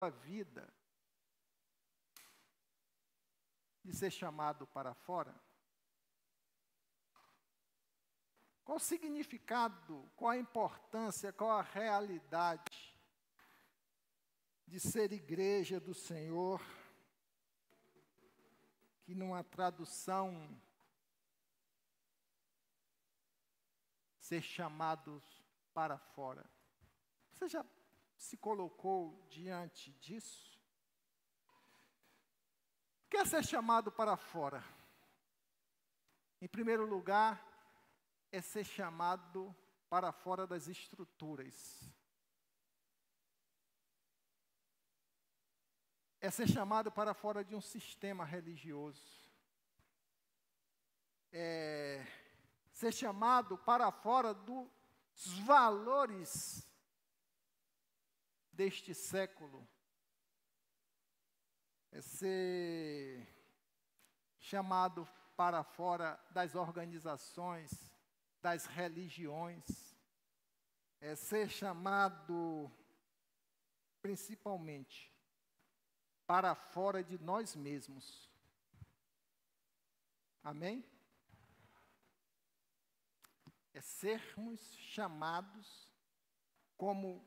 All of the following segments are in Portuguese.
a vida de ser chamado para fora? Qual o significado, qual a importância, qual a realidade de ser igreja do Senhor, que numa tradução, ser chamados para fora? Você já se colocou diante disso? O que é ser chamado para fora? Em primeiro lugar, é ser chamado para fora das estruturas. É ser chamado para fora de um sistema religioso. É ser chamado para fora dos valores deste século. É ser chamado para fora das organizações, das religiões. É ser chamado, principalmente, para fora de nós mesmos. Amém? É sermos chamados como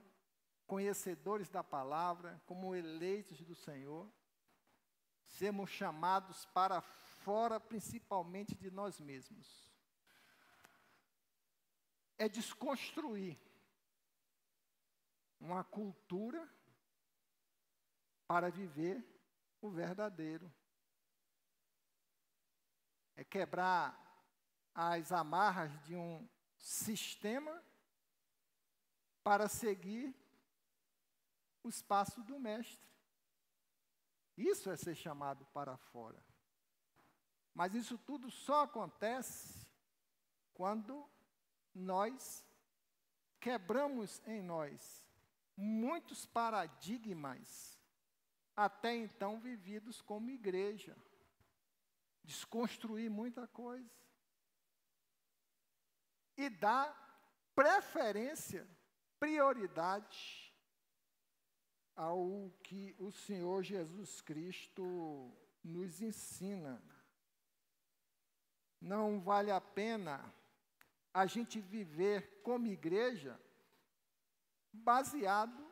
conhecedores da palavra, como eleitos do Senhor, sermos chamados para fora principalmente de nós mesmos. É desconstruir uma cultura para viver o verdadeiro. É quebrar as amarras de um sistema para seguir os passos do Mestre. Isso é ser chamado para fora. Mas isso tudo só acontece quando nós quebramos em nós muitos paradigmas até então vividos como igreja. Desconstruir muita coisa. E dar preferência, prioridade ao que o Senhor Jesus Cristo nos ensina. Não vale a pena a gente viver como igreja baseado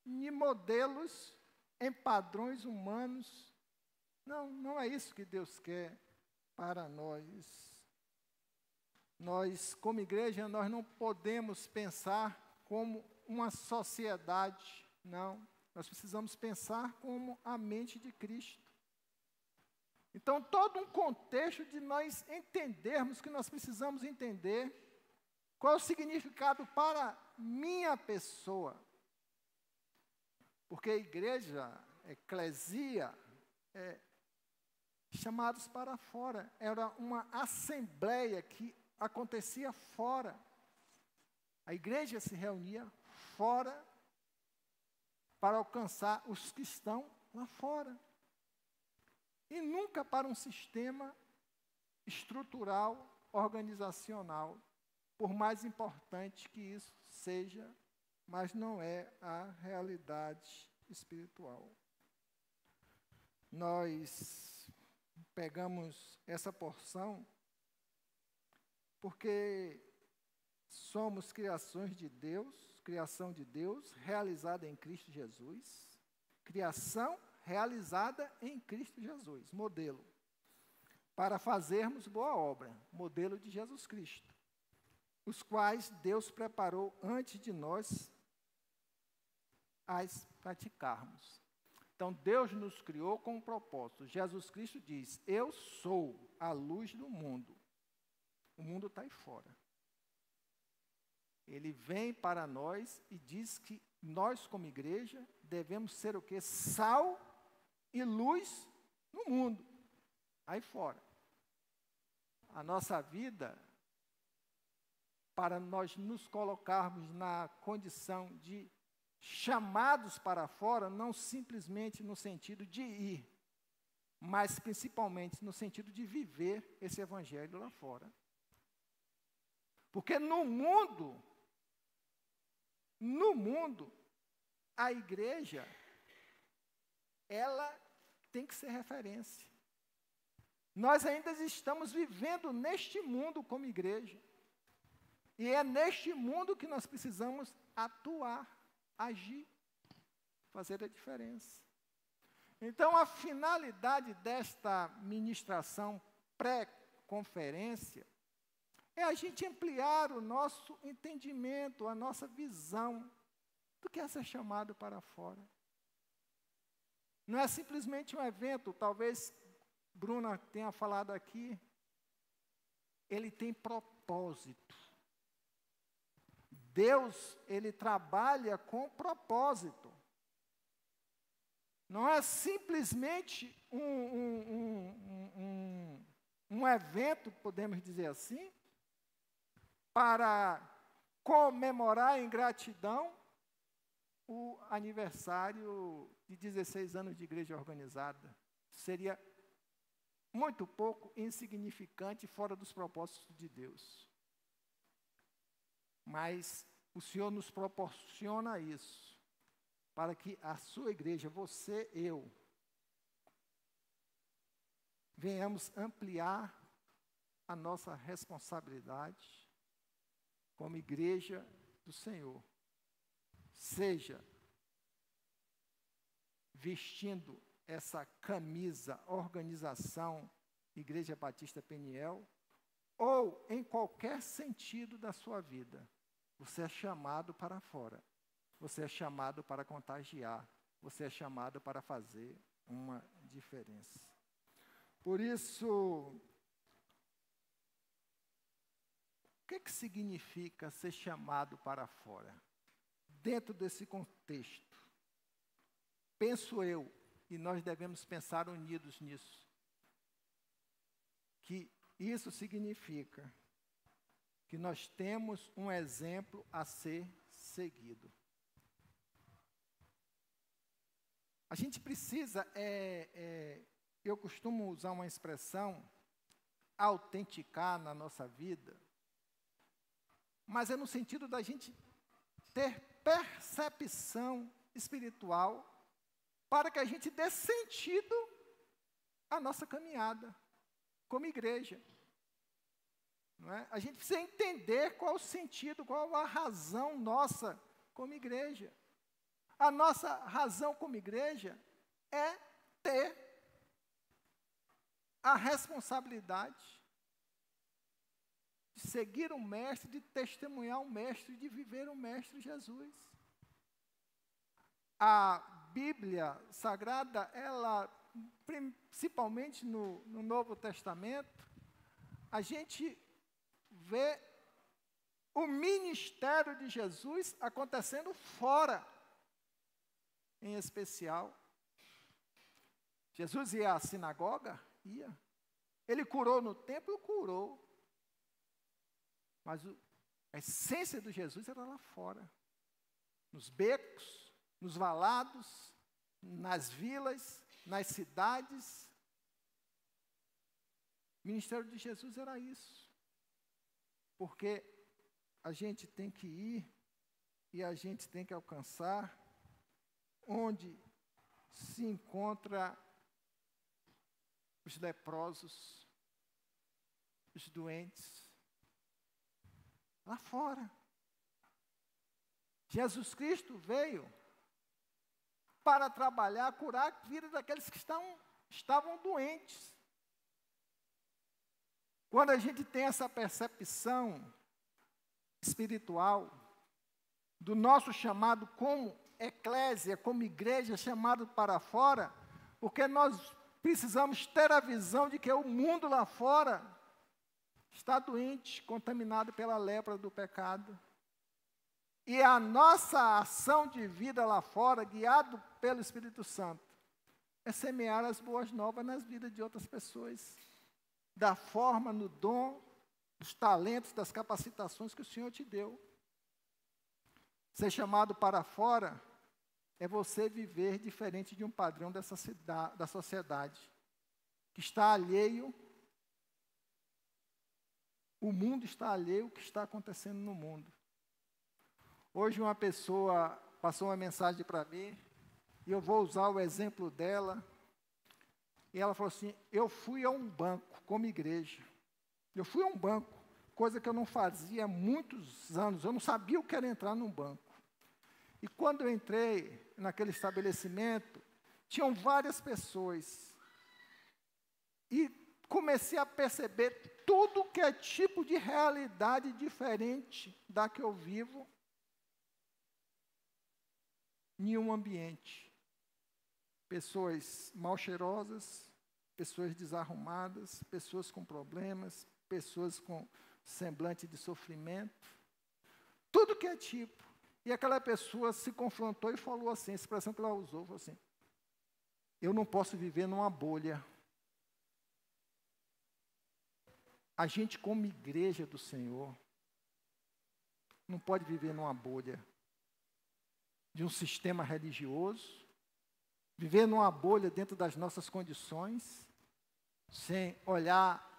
em modelos, em padrões humanos. Não é isso que Deus quer para nós. Nós, como igreja, nós não podemos pensar como uma sociedade, não. Nós precisamos pensar como a mente de Cristo. Então, todo um contexto de nós entendermos que nós precisamos entender qual é o significado para minha pessoa. Porque a igreja, eclesia, chamados para fora. Era uma assembleia que acontecia fora. A igreja se reunia fora para alcançar os que estão lá fora. E nunca para um sistema estrutural, organizacional, por mais importante que isso seja, mas não é a realidade espiritual. Nós pegamos essa porção porque somos criações de Deus, criação de Deus, realizada em Cristo Jesus, criação realizada em Cristo Jesus, modelo, para fazermos boa obra, modelo de Jesus Cristo, os quais Deus preparou antes de nós as praticarmos. Então, Deus nos criou com um propósito. Jesus Cristo diz: eu sou a luz do mundo. O mundo está aí fora. Ele vem para nós e diz que nós, como igreja, devemos ser o quê? Sal e luz no mundo, aí fora. A nossa vida, para nós nos colocarmos na condição de chamados para fora, não simplesmente no sentido de ir, mas principalmente no sentido de viver esse evangelho lá fora. Porque no mundo, a igreja ela tem que ser referência. Nós ainda estamos vivendo neste mundo como igreja. E é neste mundo que nós precisamos atuar, agir, fazer a diferença. Então, a finalidade desta ministração pré-conferência é a gente ampliar o nosso entendimento, a nossa visão do que é ser chamado para fora. Não é simplesmente um evento, talvez Bruna tenha falado aqui, ele tem propósito. Deus, ele trabalha com propósito. Não é simplesmente um evento, podemos dizer assim, para comemorar em gratidão o aniversário de 16 anos de igreja organizada. Seria muito pouco insignificante, fora dos propósitos de Deus. Mas o Senhor nos proporciona isso, para que a sua igreja, você, eu, venhamos ampliar a nossa responsabilidade como igreja do Senhor. Seja vestindo essa camisa, organização, Igreja Batista Peniel, ou em qualquer sentido da sua vida, você é chamado para fora, você é chamado para contagiar, você é chamado para fazer uma diferença. Por isso, o que significa ser chamado para fora? Dentro desse contexto, penso eu, e nós devemos pensar unidos nisso, que isso significa que nós temos um exemplo a ser seguido. A gente precisa, eu costumo usar uma expressão, autenticar na nossa vida, mas é no sentido da gente ter percepção espiritual para que a gente dê sentido à nossa caminhada como igreja. Não é? A gente precisa entender qual o sentido, qual a razão nossa como igreja. A nossa razão como igreja é ter a responsabilidade de seguir o Mestre, de testemunhar o Mestre, de viver o Mestre Jesus. A Bíblia Sagrada, ela, principalmente no Novo Testamento, a gente vê o ministério de Jesus acontecendo fora, em especial. Jesus ia à sinagoga? Ia. Ele curou no templo? Curou. Mas a essência de Jesus era lá fora, nos becos, nos valados, nas vilas, nas cidades. O ministério de Jesus era isso. Porque a gente tem que ir e a gente tem que alcançar onde se encontra os leprosos, os doentes, lá fora. Jesus Cristo veio para trabalhar, curar a vida daqueles que estavam doentes. Quando a gente tem essa percepção espiritual do nosso chamado como eclésia, como igreja, chamado para fora, porque nós precisamos ter a visão de que o mundo lá fora está doente, contaminado pela lepra do pecado. E a nossa ação de vida lá fora, guiado pelo Espírito Santo, é semear as boas novas nas vidas de outras pessoas, da forma, no dom, dos talentos, das capacitações que o Senhor te deu. Ser chamado para fora é você viver diferente de um padrão da sociedade, que está alheio, o mundo está alheio ao que está acontecendo no mundo. Hoje uma pessoa passou uma mensagem para mim, e eu vou usar o exemplo dela. E ela falou assim, eu fui a um banco como igreja. Eu fui a um banco, coisa que eu não fazia há muitos anos. Eu não sabia o que era entrar num banco. E quando eu entrei naquele estabelecimento, tinham várias pessoas. E comecei a perceber tudo que é tipo de realidade diferente da que eu vivo em um ambiente. Pessoas mal cheirosas, pessoas desarrumadas, pessoas com problemas, pessoas com semblante de sofrimento, tudo que é tipo. E aquela pessoa se confrontou e falou assim, a expressão que ela usou, falou assim, eu não posso viver numa bolha. A gente, como igreja do Senhor, não pode viver numa bolha de um sistema religioso, viver numa bolha dentro das nossas condições, sem olhar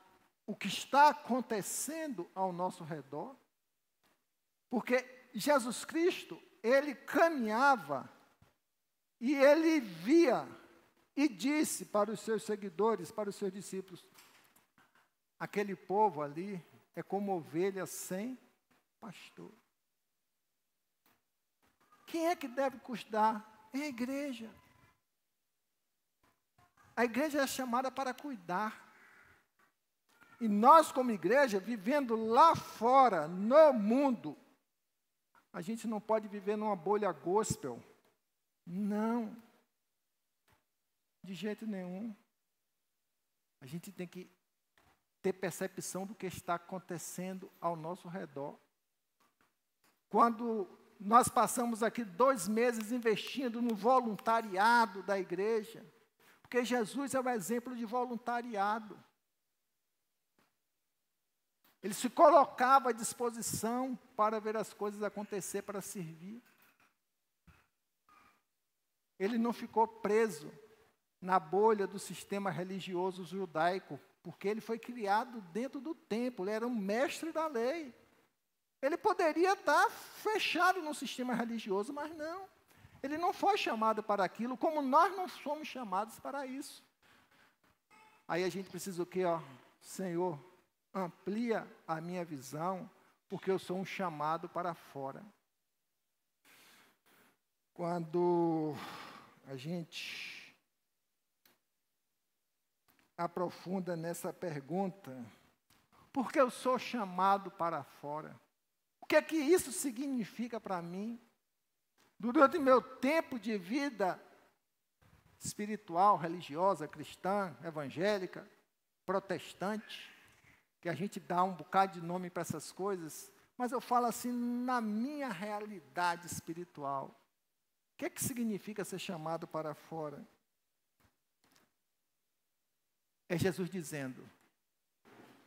o que está acontecendo ao nosso redor, porque Jesus Cristo, ele caminhava e ele via e disse para os seus seguidores, para os seus discípulos, aquele povo ali é como ovelha sem pastor. Quem é que deve cuidar? É a igreja. A igreja é chamada para cuidar. E nós, como igreja, vivendo lá fora, no mundo, a gente não pode viver numa bolha gospel. Não. De jeito nenhum. A gente tem que ter percepção do que está acontecendo ao nosso redor. Quando nós passamos aqui 2 meses investindo no voluntariado da igreja, porque Jesus é o exemplo de voluntariado. Ele se colocava à disposição para ver as coisas acontecer, para servir. Ele não ficou preso na bolha do sistema religioso judaico, porque ele foi criado dentro do templo, ele era um mestre da lei. Ele poderia estar fechado no sistema religioso, mas não. Ele não foi chamado para aquilo, como nós não somos chamados para isso. Aí a gente precisa o quê? Senhor, amplia a minha visão, porque eu sou um chamado para fora. Quando a gente aprofunda nessa pergunta, por que eu sou chamado para fora? O que é que isso significa para mim? Durante meu tempo de vida espiritual, religiosa, cristã, evangélica, protestante, que a gente dá um bocado de nome para essas coisas, mas eu falo assim, na minha realidade espiritual, o que é que significa ser chamado para fora? É Jesus dizendo,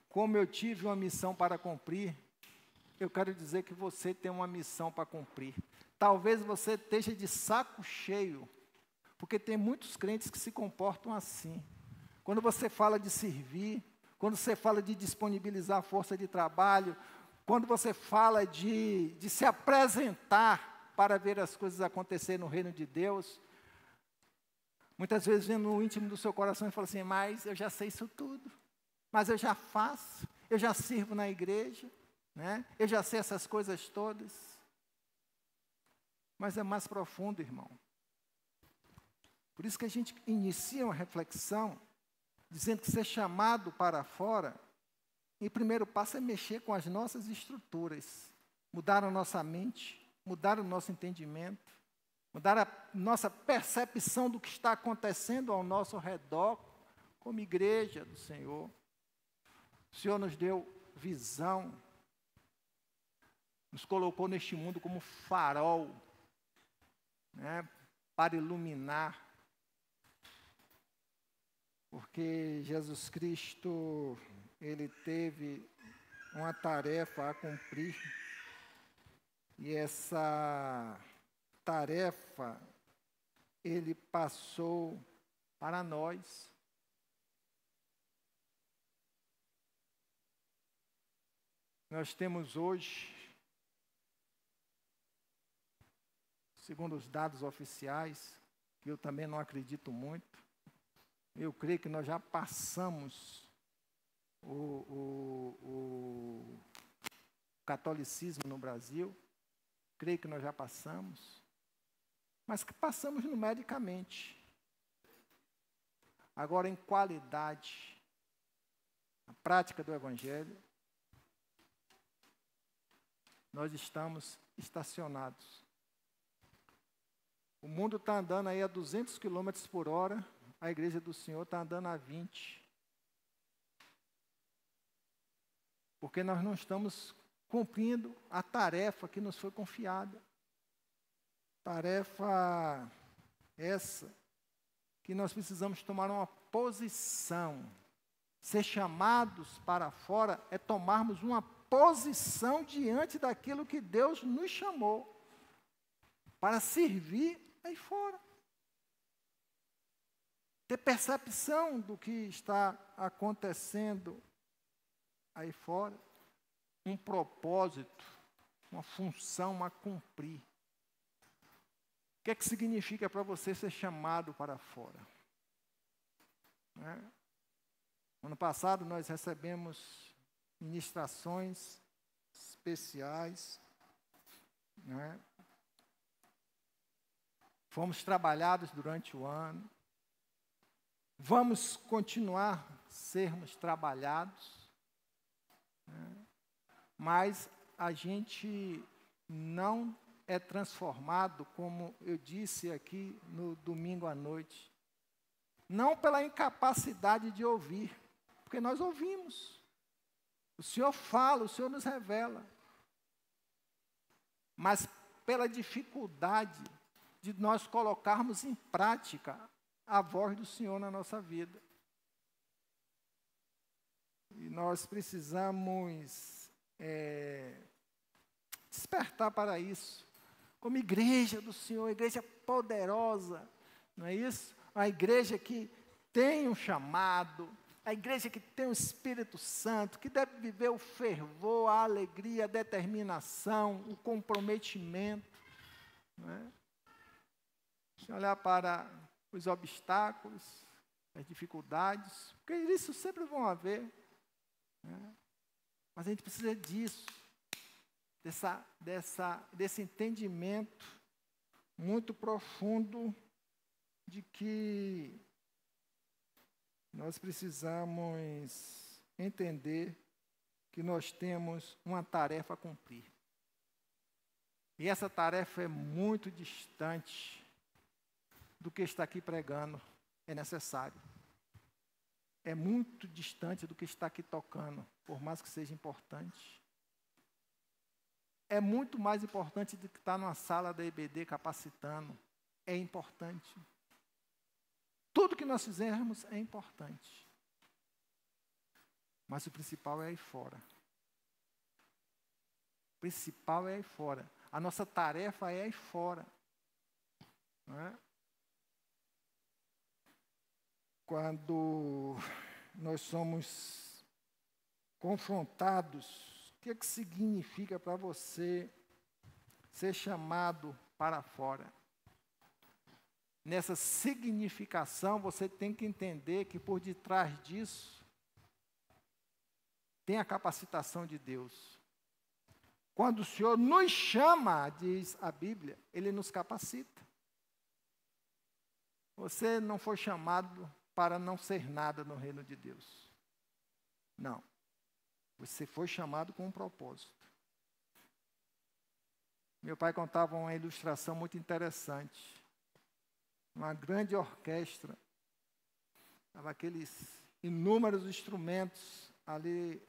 como eu tive uma missão para cumprir, eu quero dizer que você tem uma missão para cumprir. Talvez você esteja de saco cheio, porque tem muitos crentes que se comportam assim. Quando você fala de servir, quando você fala de disponibilizar força de trabalho, quando você fala de se apresentar para ver as coisas acontecer no reino de Deus, muitas vezes vem no íntimo do seu coração e fala assim, mas eu já sei isso tudo, mas eu já faço, eu já sirvo na igreja, né? Eu já sei essas coisas todas. Mas é mais profundo, irmão. Por isso que a gente inicia uma reflexão, dizendo que ser chamado para fora, e o primeiro passo é mexer com as nossas estruturas, mudar a nossa mente, mudar o nosso entendimento, mudar a nossa percepção do que está acontecendo ao nosso redor, como igreja do Senhor. O Senhor nos deu visão, nos colocou neste mundo como farol, né, para iluminar. Porque Jesus Cristo, ele teve uma tarefa a cumprir, e essa tarefa ele passou para nós. Nós temos hoje, segundo os dados oficiais, que eu também não acredito muito. Eu creio que nós já passamos o catolicismo no Brasil. Creio que nós já passamos. Mas que passamos numericamente. Agora, em qualidade, a prática do Evangelho, nós estamos estacionados. O mundo está andando aí a 200 km por hora, a igreja do Senhor está andando a 20. Porque nós não estamos cumprindo a tarefa que nos foi confiada. Tarefa essa que nós precisamos tomar uma posição. Ser chamados para fora é tomarmos uma posição diante daquilo que Deus nos chamou para servir aí fora. Ter percepção do que está acontecendo aí fora. Um propósito, uma função a cumprir. O que é que significa para você ser chamado para fora? Ano passado nós recebemos ministrações especiais, Fomos trabalhados durante o ano. Vamos continuar sermos trabalhados, mas a gente não é transformado, como eu disse aqui no domingo à noite, não pela incapacidade de ouvir, porque nós ouvimos. O Senhor fala, o Senhor nos revela, mas pela dificuldade de nós colocarmos em prática a voz do Senhor na nossa vida. E nós precisamos despertar para isso. Como igreja do Senhor, igreja poderosa, não é isso? A igreja que tem um chamado, a igreja que tem o Espírito Santo, que deve viver o fervor, a alegria, a determinação, o comprometimento. Não é? Se olhar para os obstáculos, as dificuldades, porque isso sempre vão haver. Mas a gente precisa disso, desse entendimento muito profundo de que nós precisamos entender que nós temos uma tarefa a cumprir. E essa tarefa é muito distante do que está aqui pregando, é necessário. É muito distante do que está aqui tocando, por mais que seja importante. É muito mais importante do que estar numa sala da EBD capacitando. É importante. Tudo que nós fizermos é importante. Mas o principal é aí fora. O principal é aí fora. A nossa tarefa é aí fora. Não é? Quando nós somos confrontados, o que é que significa para você ser chamado para fora? Nessa significação, você tem que entender que por detrás disso tem a capacitação de Deus. Quando o Senhor nos chama, diz a Bíblia, Ele nos capacita. Você não foi chamado para não ser nada no reino de Deus. Não. Você foi chamado com um propósito. Meu pai contava uma ilustração muito interessante. Uma grande orquestra. Estava aqueles inúmeros instrumentos ali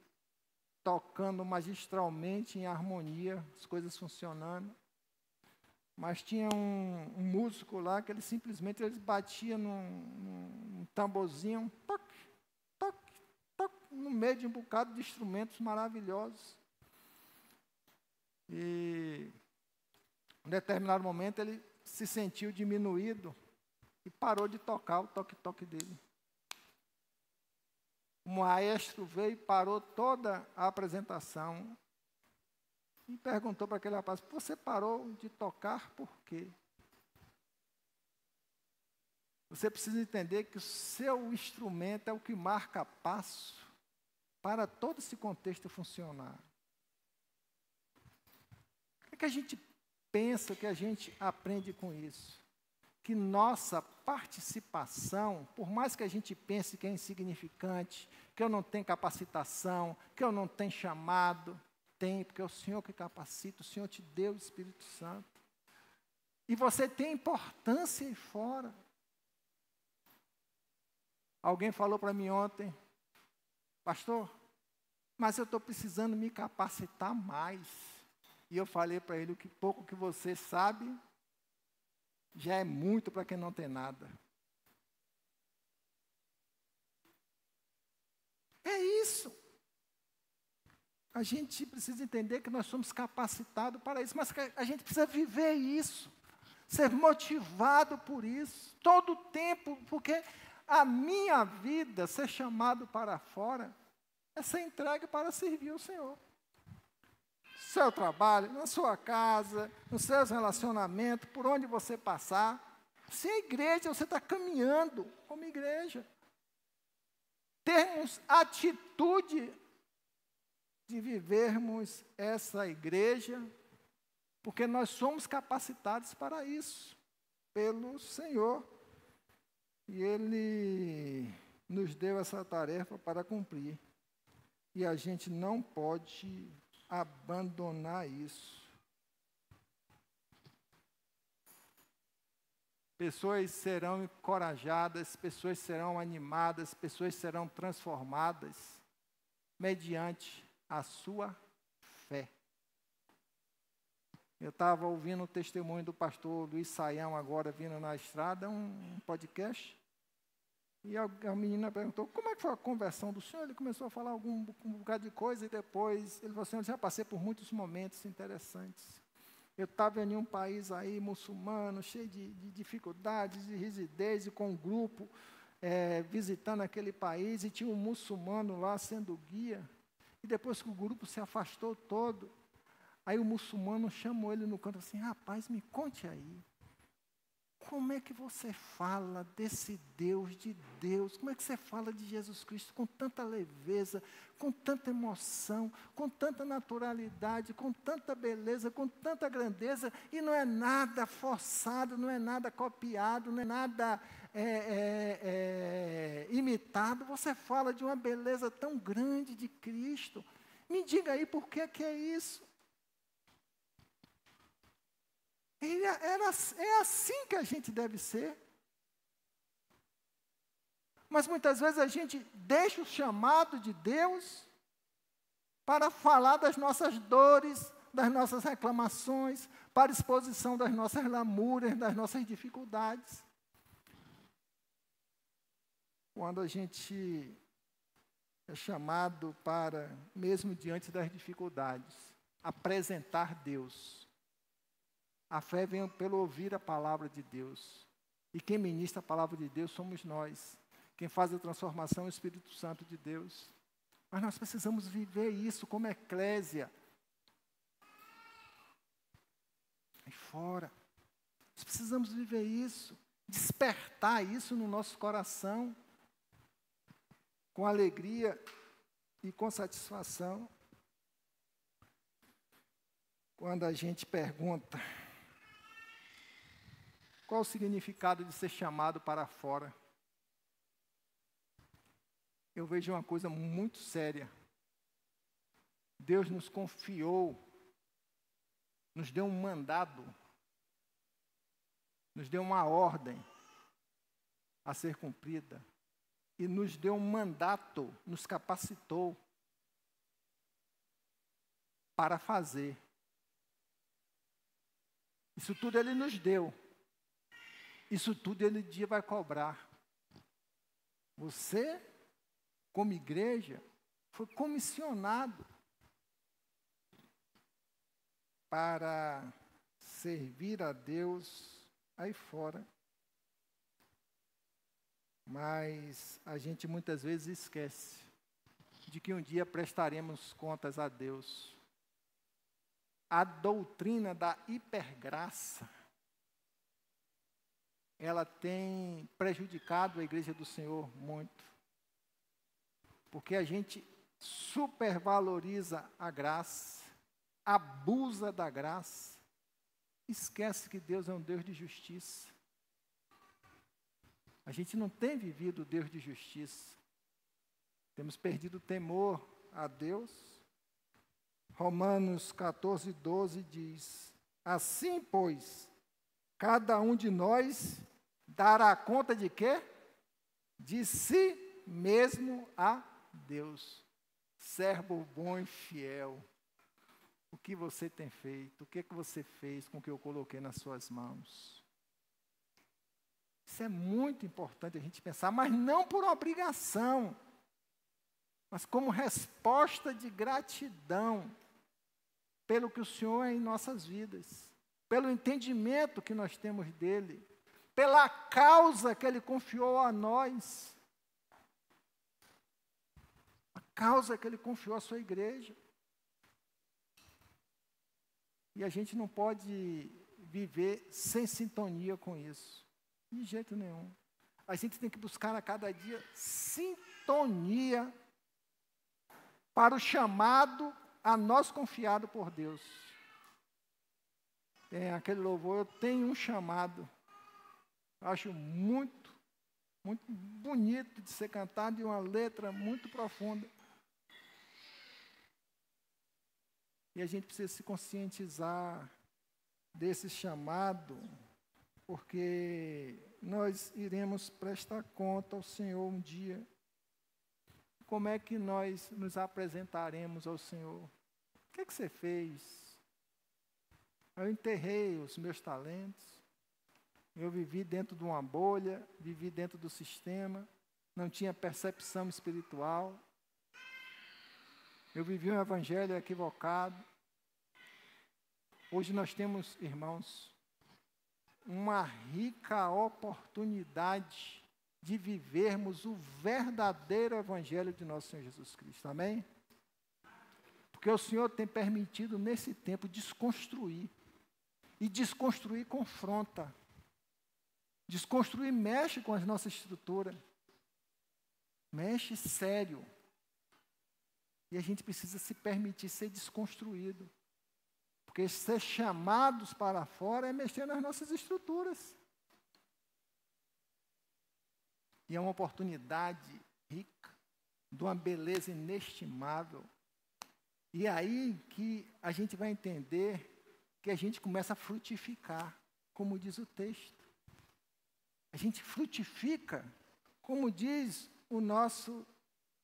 tocando magistralmente em harmonia, as coisas funcionando. Mas tinha um músico lá que ele simplesmente batia num tamborzinho, toque, toque, toque, no meio de um bocado de instrumentos maravilhosos. E, em determinado momento, ele se sentiu diminuído e parou de tocar o toque-toque dele. O maestro veio e parou toda a apresentação e perguntou para aquele rapaz: você parou de tocar por quê? Você precisa entender que o seu instrumento é o que marca passo para todo esse contexto funcionar. O que é que a gente pensa, o que a gente aprende com isso? Que nossa participação, por mais que a gente pense que é insignificante, que eu não tenho capacitação, que eu não tenho chamado, tem, porque é o Senhor que capacita, o Senhor te deu o Espírito Santo. E você tem importância aí fora. Alguém falou para mim ontem, pastor, mas eu estou precisando me capacitar mais. E eu falei para ele, o que pouco que você sabe, já é muito para quem não tem nada. É isso. A gente precisa entender que nós somos capacitados para isso, mas que a gente precisa viver isso, ser motivado por isso, todo o tempo, porque a minha vida, ser chamado para fora, é ser entregue para servir o Senhor. No seu trabalho, na sua casa, nos seus relacionamentos, por onde você passar. Se é igreja, você está caminhando como igreja. Termos atitude de vivermos essa igreja, porque nós somos capacitados para isso, pelo Senhor. E Ele nos deu essa tarefa para cumprir. E a gente não pode abandonar isso. Pessoas serão encorajadas, pessoas serão animadas, pessoas serão transformadas mediante a sua fé. Eu estava ouvindo o testemunho do pastor Luiz Saião agora, vindo na estrada, um podcast, e a menina perguntou, como é que foi a conversão do senhor? Ele começou a falar um bocado de coisa, e depois ele falou assim, eu já passei por muitos momentos interessantes. Eu estava em um país aí, muçulmano, cheio de dificuldades, de rigidez, e com um grupo, visitando aquele país, e tinha um muçulmano lá sendo guia, e depois que o grupo se afastou todo, aí o muçulmano chamou ele no canto assim, rapaz, me conte aí, como é que você fala desse Deus, de Deus, como é que você fala de Jesus Cristo com tanta leveza, com tanta emoção, com tanta naturalidade, com tanta beleza, com tanta grandeza, e não é nada forçado, não é nada copiado, não é nada imitado, você fala de uma beleza tão grande de Cristo, me diga aí por que é isso? É assim que a gente deve ser. Mas muitas vezes a gente deixa o chamado de Deus para falar das nossas dores, das nossas reclamações, para exposição das nossas lamúrias, das nossas dificuldades. Quando a gente é chamado para, mesmo diante das dificuldades, apresentar Deus. A fé vem pelo ouvir a palavra de Deus. E quem ministra a palavra de Deus somos nós. Quem faz a transformação é o Espírito Santo de Deus. Mas nós precisamos viver isso como eclésia. Aí fora. Nós precisamos viver isso. Despertar isso no nosso coração. Com alegria e com satisfação. Quando a gente pergunta qual o significado de ser chamado para fora, eu vejo uma coisa muito séria. Deus nos confiou, nos deu um mandado, nos deu uma ordem a ser cumprida, e nos deu um mandato, nos capacitou para fazer. Isso tudo Ele nos deu. Isso tudo Ele um dia vai cobrar. Você, como igreja, foi comissionado para servir a Deus aí fora. Mas a gente muitas vezes esquece de que um dia prestaremos contas a Deus. A doutrina da hipergraça ela tem prejudicado a igreja do Senhor muito. Porque a gente supervaloriza a graça, abusa da graça, esquece que Deus é um Deus de justiça. A gente não tem vivido o Deus de justiça. Temos perdido o temor a Deus. Romanos 14, 12 diz: assim, pois, cada um de nós dará conta de quê? De si mesmo a Deus. Servo bom e fiel. O que você tem feito? O que você fez com o que eu coloquei nas suas mãos? Isso é muito importante a gente pensar, mas não por obrigação, mas como resposta de gratidão pelo que o Senhor é em nossas vidas, pelo entendimento que nós temos dEle, pela causa que Ele confiou a nós, a causa que Ele confiou à sua igreja. E a gente não pode viver sem sintonia com isso, de jeito nenhum. A gente tem que buscar a cada dia sintonia para o chamado a nós confiado por Deus. Tem aquele louvor, eu tenho um chamado. Acho muito bonito de ser cantado e uma letra muito profunda. E a gente precisa se conscientizar desse chamado, porque nós iremos prestar conta ao Senhor um dia. Como é que nós nos apresentaremos ao Senhor? O que você fez? Eu enterrei os meus talentos, eu vivi dentro de uma bolha, vivi dentro do sistema, não tinha percepção espiritual, eu vivi um evangelho equivocado. Hoje nós temos, irmãos, uma rica oportunidade de vivermos o verdadeiro evangelho de nosso Senhor Jesus Cristo, amém? Porque o Senhor tem permitido nesse tempo desconstruir, e desconstruir confronta, desconstruir mexe com as nossas estruturas, mexe sério, e a gente precisa se permitir ser desconstruído, porque ser chamados para fora é mexer nas nossas estruturas. E é uma oportunidade rica, de uma beleza inestimável. E é aí que a gente vai entender que a gente começa a frutificar, como diz o texto. A gente frutifica, como diz o nosso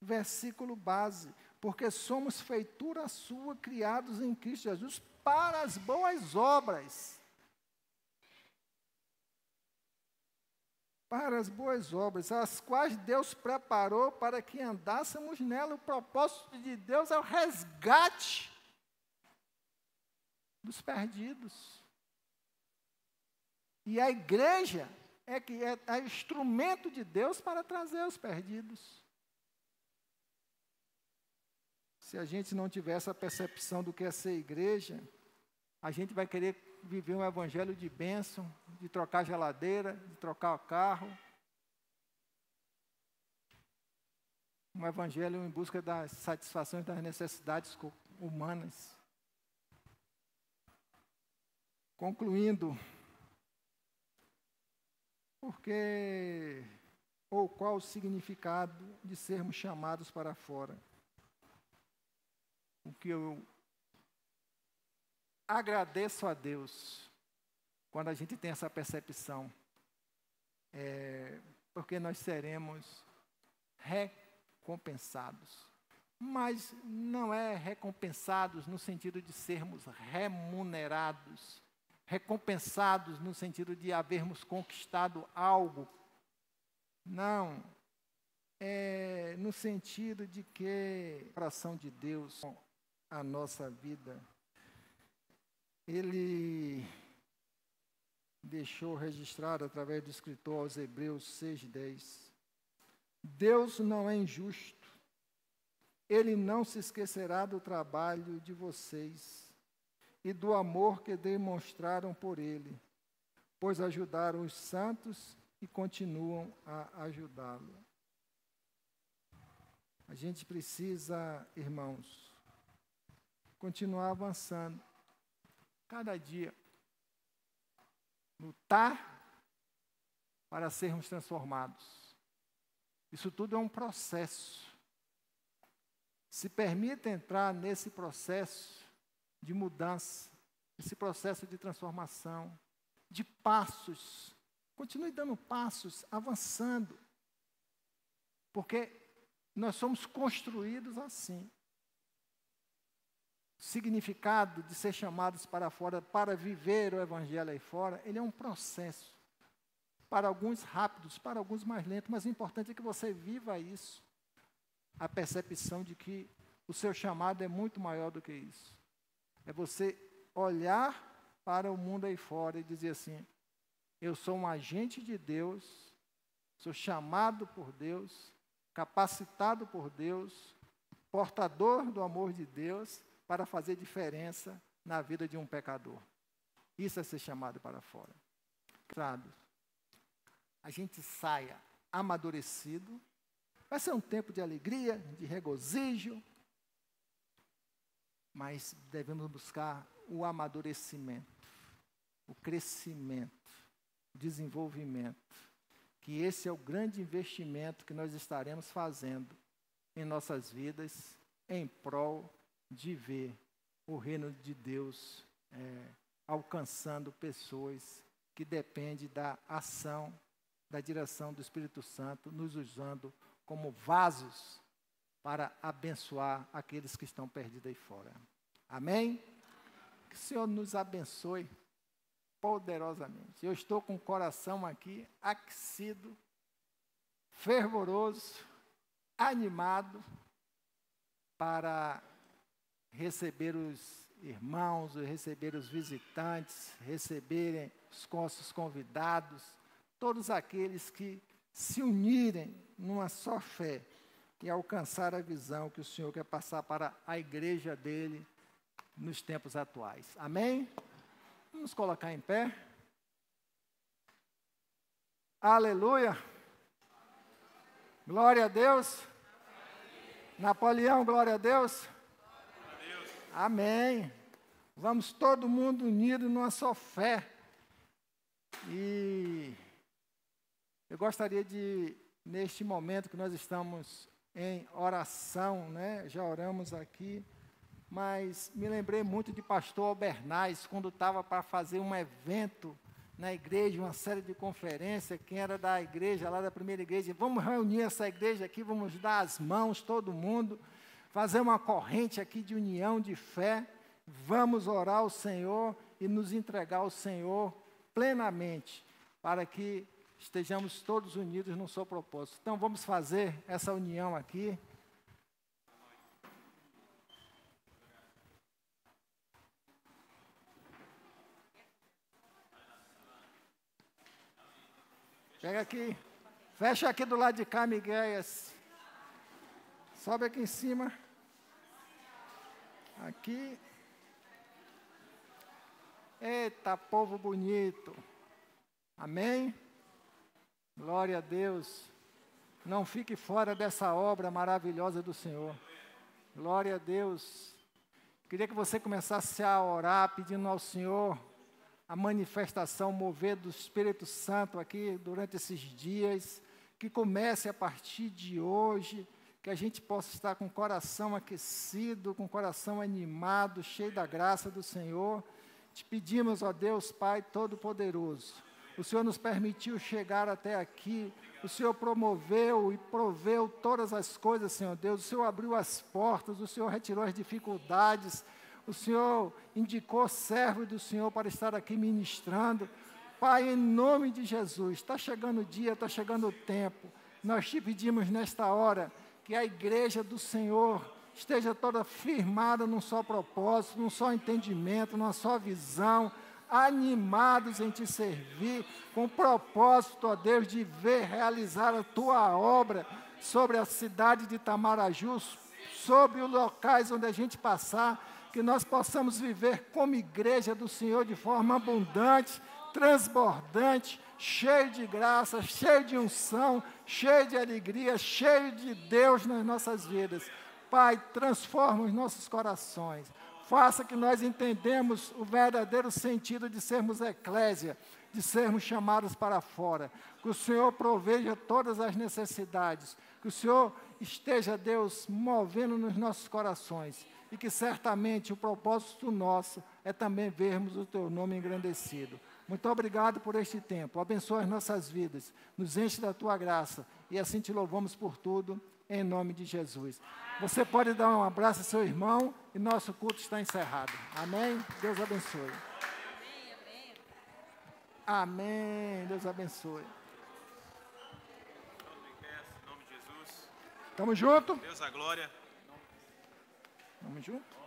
versículo base, porque somos feitura sua, criados em Cristo Jesus, para as boas obras. Para as boas obras, as quais Deus preparou para que andássemos nela. O propósito de Deus é o resgate dos perdidos. E a igreja é instrumento de Deus para trazer os perdidos. Se a gente não tiver essa percepção do que é ser igreja, a gente vai querer viver um evangelho de bênção, de trocar geladeira, de trocar o carro. Um evangelho em busca das satisfações das necessidades humanas. Concluindo, qual o significado de sermos chamados para fora? O que eu agradeço a Deus quando a gente tem essa percepção, porque nós seremos recompensados. Mas não é recompensados no sentido de sermos remunerados, recompensados no sentido de havermos conquistado algo. Não, é no sentido de que a oração de Deus, a nossa vida, Ele deixou registrado através do escritor aos Hebreus 6:10. Deus não é injusto, Ele não se esquecerá do trabalho de vocês e do amor que demonstraram por Ele, pois ajudaram os santos e continuam a ajudá-lo. A gente precisa, irmãos, continuar avançando. Cada dia. Lutar para sermos transformados. Isso tudo é um processo. Se permita entrar nesse processo de mudança, esse processo de transformação, de passos. Continue dando passos, avançando. Porque nós somos construídos assim. O significado de ser chamados para fora, para viver o Evangelho aí fora, ele é um processo. Para alguns rápidos, para alguns mais lentos, mas o importante é que você viva isso. A percepção de que o seu chamado é muito maior do que isso. É você olhar para o mundo aí fora e dizer assim, eu sou um agente de Deus, sou chamado por Deus, capacitado por Deus, portador do amor de Deus, para fazer diferença na vida de um pecador. Isso é ser chamado para fora. Claro, a gente saia amadurecido, vai ser um tempo de alegria, de regozijo, mas devemos buscar o amadurecimento, o crescimento, o desenvolvimento, que esse é o grande investimento que nós estaremos fazendo em nossas vidas, em prol de ver o reino de Deus alcançando pessoas que dependem da ação, da direção do Espírito Santo, nos usando como vasos para abençoar aqueles que estão perdidos aí fora. Amém? Que o Senhor nos abençoe poderosamente. Eu estou com o coração aqui aquecido, fervoroso, animado para receber os irmãos, receber os visitantes, receberem os nossos convidados, todos aqueles que se unirem numa só fé e alcançar a visão que o Senhor quer passar para a igreja dele nos tempos atuais. Amém? Vamos colocar em pé. Aleluia. Glória a Deus. Napoleão, glória a Deus. Amém. Vamos todo mundo unido numa só fé. E eu gostaria de, neste momento que nós estamos em oração, né? Já oramos aqui, mas me lembrei muito de pastor Albernaz, quando estava para fazer um evento na igreja, uma série de conferências, quem era da igreja, lá da primeira igreja, vamos reunir essa igreja aqui, vamos dar as mãos, todo mundo, fazer uma corrente aqui de união, de fé, vamos orar ao Senhor e nos entregar ao Senhor plenamente, para que estejamos todos unidos num só propósito. Então, vamos fazer essa união aqui. Pega aqui, fecha aqui do lado de cá, Miguéias. Sobe aqui em cima. Aqui. Eita, povo bonito. Amém? Glória a Deus. Não fique fora dessa obra maravilhosa do Senhor. Glória a Deus. Queria que você começasse a orar, pedindo ao Senhor a manifestação, o mover do Espírito Santo aqui durante esses dias, que comece a partir de hoje, que a gente possa estar com o coração aquecido, com o coração animado, cheio da graça do Senhor. Te pedimos, ó Deus, Pai Todo-Poderoso, o Senhor nos permitiu chegar até aqui, o Senhor promoveu e proveu todas as coisas, Senhor Deus, o Senhor abriu as portas, o Senhor retirou as dificuldades, o Senhor indicou servo do Senhor para estar aqui ministrando. Pai, em nome de Jesus, está chegando o dia, está chegando o tempo. Nós te pedimos nesta hora que a igreja do Senhor esteja toda firmada num só propósito, num só entendimento, numa só visão, animados em te servir, com o propósito, ó Deus, de ver realizar a tua obra sobre a cidade de Itamaraju, sobre os locais onde a gente passar, que nós possamos viver como igreja do Senhor de forma abundante, transbordante, cheio de graça, cheio de unção, cheio de alegria, cheio de Deus nas nossas vidas. Pai, transforma os nossos corações. Faça que nós entendamos o verdadeiro sentido de sermos eclésia, de sermos chamados para fora. Que o Senhor proveja todas as necessidades. Que o Senhor esteja, Deus, movendo nos nossos corações. E que certamente o propósito nosso é também vermos o Teu nome engrandecido. Muito obrigado por este tempo. Abençoa as nossas vidas. Nos enche da Tua graça. E assim te louvamos por tudo, em nome de Jesus. Você pode dar um abraço ao seu irmão e nosso culto está encerrado. Amém? Deus abençoe. Amém. Deus abençoe. Em nome de Jesus. Tamo junto? Deus a glória. Tamo junto?